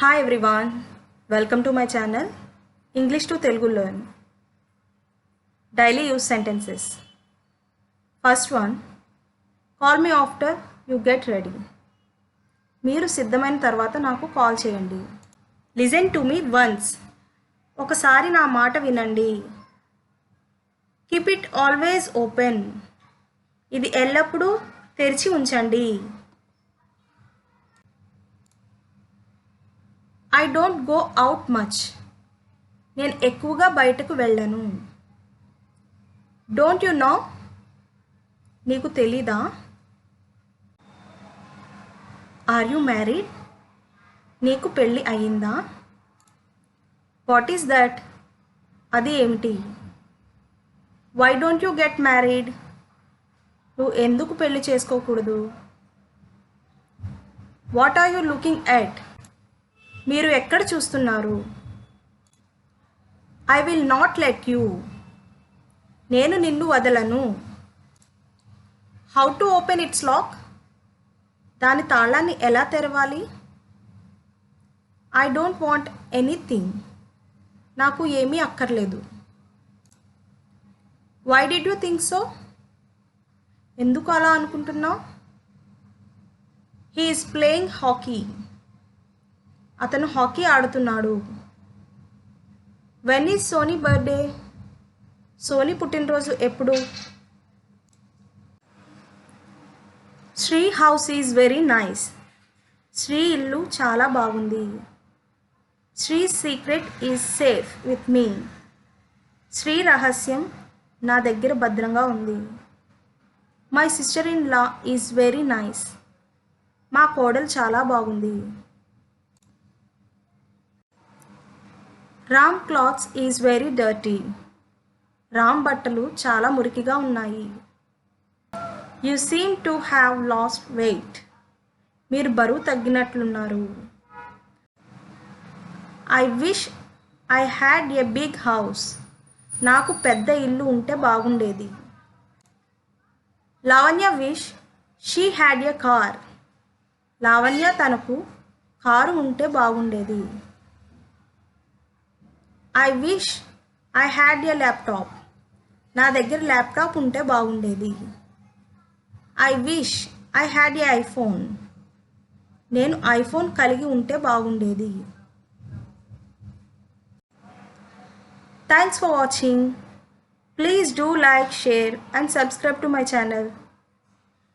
Hi everyone, welcome to my channel English to Telugu Learn. Daily use sentences. First one, call me after you get ready. మీరు సిద్ధమైన తర్వాత నాకు call చేయండి. Listen to me once. ఒకసారి నా మాట వినండి. Keep it always open. ఇది ఎల్లప్పుడూ తెరిచి ఉంచండి. I don't go out much. నేను ఎక్కువగా బయటకు వెళ్ళను. Don't you know? నీకు తెలీదా? Are you married? నీకు పెళ్ళి అయిందా? What is that? అది ఏమిటి? Why don't you get married? నువ్వు ఎందుకు పెళ్లి చేసుకోకూడదు? What are you looking at? మీరు ఎక్కడ చూస్తున్నారు? I will not let you. నేను నిన్ను వదలను. How to open its lock? దాని తాళాన్ని ఎలా తెరవాలి? I don't want anything. నాకు ఏమీ అక్కర్లేదు. Why did you think so? ఎందుకు అలా అనుకుంటున్నావు? He is playing hockey. అతను హాకీ ఆడుతున్నాడు. When is Soni birthday? Soni పుట్టినరోజు ఎప్పుడు? Sri house is very nice. Sri ఇల్లు చాలా బాగుంది. Sri secret is safe with me. Sri రహస్యం నా దగ్గర భద్రంగా ఉంది. My sister in law is very nice. మా కోడలు చాలా బాగుంది. Ram clothes is very dirty. Ram బట్టలు చాలా మురికిగా ఉన్నాయి. You seem to have lost weight. మీరు బరువు తగ్గినట్లున్నారు. I wish I had a big house. నాకు పెద్ద ఇల్లు ఉంటే బాగుండేది. Lavanya wish she had a car. Lavanya తనకు కారు ఉంటే బాగుండేది. I wish I had a laptop. నా దగ్గర ల్యాప్టాప్ ఉంటే బాగుండేది. I wish I had a iPhone. నేను ఐఫోన్ కలిగి ఉంటే బాగుండేది. Thanks for watching. Please do like, share and subscribe to my channel.